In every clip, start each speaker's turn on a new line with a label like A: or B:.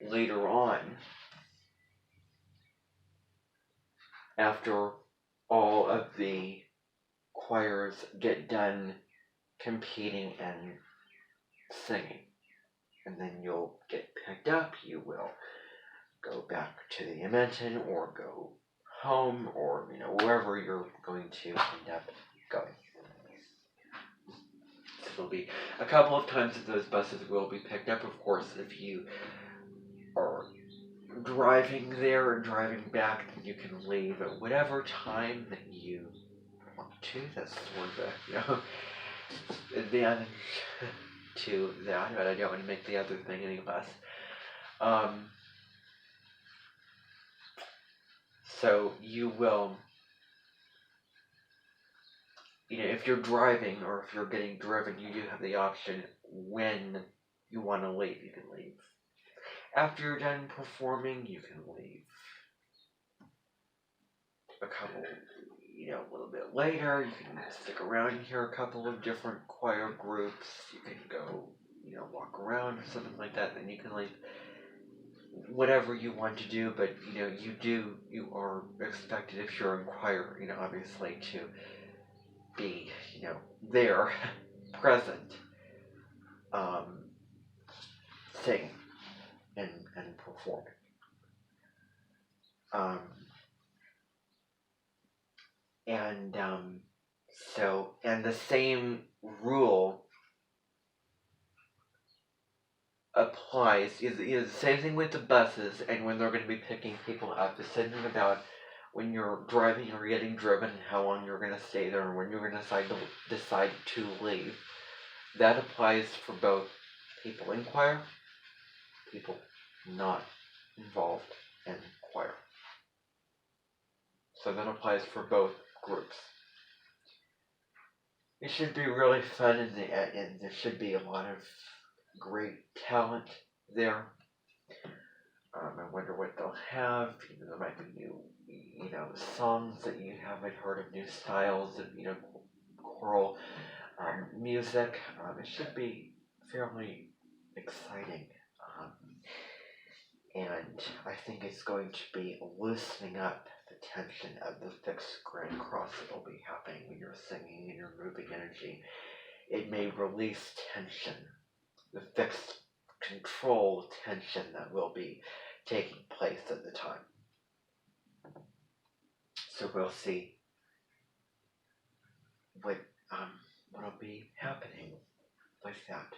A: later on, after all of the choirs get done competing and singing, and then you'll get picked up, you will go back to the Amenten or go home or wherever you're going to end up going. So there'll be a couple of times that those buses will be picked up. Of course, if you are driving there and driving back, then you can leave at whatever time that you want to. That's sort of advantage to that, but I don't want to make the other thing any less. So you will, if you're driving or if you're getting driven, you do have the option when you want to leave. You can leave after you're done performing. You can leave a couple, a little bit later. You can stick around and hear a couple of different choir groups. You can go, walk around or something like that. Then you can leave whatever you want to do, but you are expected, if you're in choir, obviously to be, there, present, singing and performing. And the same rule applies. The same thing with the buses, and when they're going to be picking people up. The same thing about when you're driving or getting driven, and how long you're going to stay there, and when you're going to decide to leave. That applies for both people in choir, people not involved in choir. So that applies for both groups. It should be really fun, and there should be a lot of great talent there. I wonder what they'll have. There might be new, songs that you haven't heard of, new styles of, choral music. It should be fairly exciting. And I think it's going to be loosening up the tension of the fixed grand cross that will be happening when you're singing and you're moving energy. It may release tension, the fixed control tension that will be taking place at the time. So we'll see what'll be happening with that.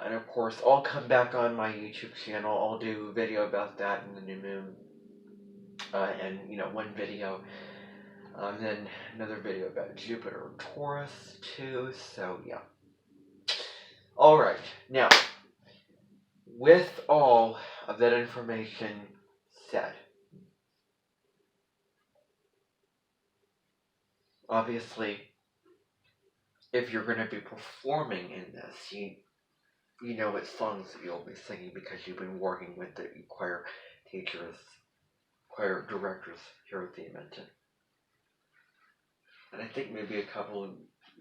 A: And of course, I'll come back on my YouTube channel. I'll do a video about that in the new moon. And one video. Then another video about Jupiter and Taurus too. So yeah. Alright, now, with all of that information said, obviously, if you're going to be performing in this, you know what songs you'll be singing because you've been working with the choir teachers, choir directors here at the Amenten. And I think maybe a couple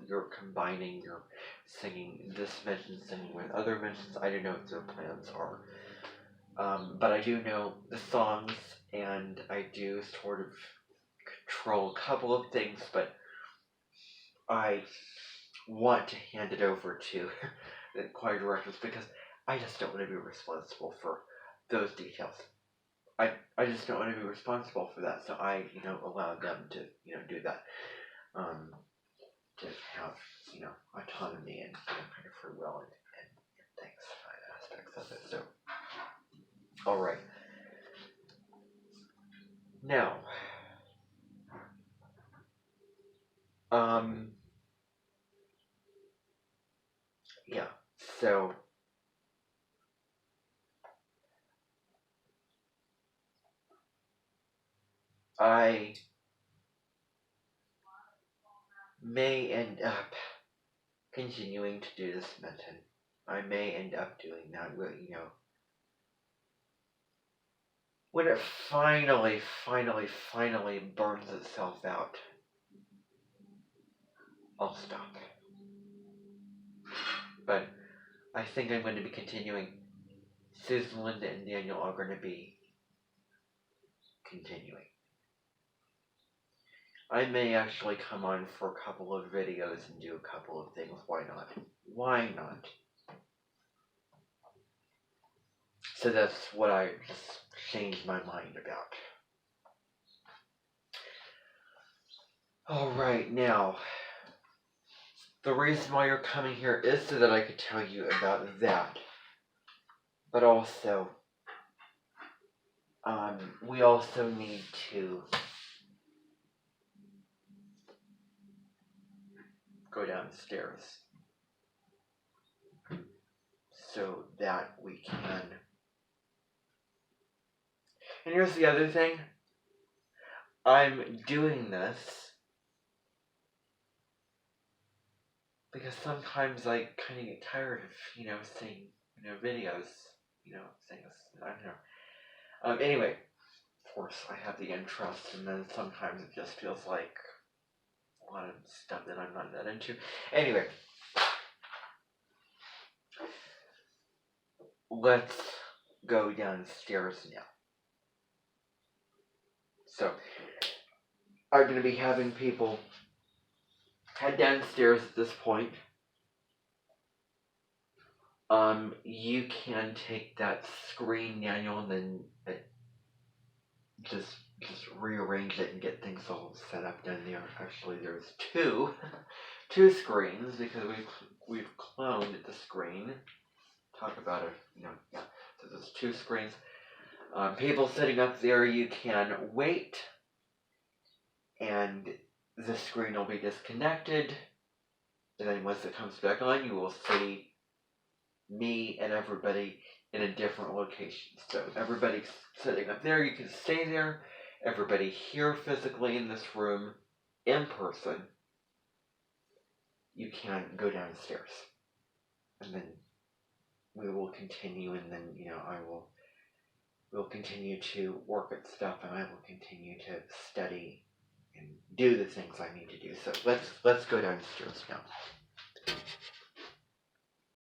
A: you're combining your singing this mention, singing with other mentions. I don't know what their plans are. But I do know the songs, and I do sort of control a couple of things, but I want to hand it over to the choir directors because I just don't want to be responsible for those details. I just don't want to be responsible for that, so I, allow them to, do that. To have, autonomy and kind of free will and things, aspects of it. So, alright. Now, yeah, so I may end up continuing to do this method. I may end up doing that, when it finally burns itself out, I'll stop. But I think I'm going to be continuing Susan, Linda, and Daniel are going to be continuing. I may actually come on for a couple of videos and do a couple of things. Why not? Why not? So that's what I just changed my mind about. Alright, now, the reason why you're coming here is so that I could tell you about that. But also, we also need to go downstairs so that we can. And here's the other thing. I'm doing this because sometimes I kind of get tired of, seeing, videos, things. I don't know. Anyway, of course, I have the interest, and then sometimes it just feels like a lot of stuff that I'm not that into. Anyway, let's go downstairs now. So, I'm going to be having people head downstairs at this point. You can take that screen, Daniel, and then just rearrange it and get things all set up down there. Actually, there's two screens because we've cloned the screen. Talk about it, yeah. So there's two screens. People sitting up there, you can wait, and the screen will be disconnected. And then once it comes back on, you will see me and everybody in a different location. So everybody sitting up there, you can stay there. Everybody here physically in this room, in person, you can go downstairs. And then we will continue, and then, we'll continue to work at stuff, and I will continue to study and do the things I need to do. So let's go downstairs now.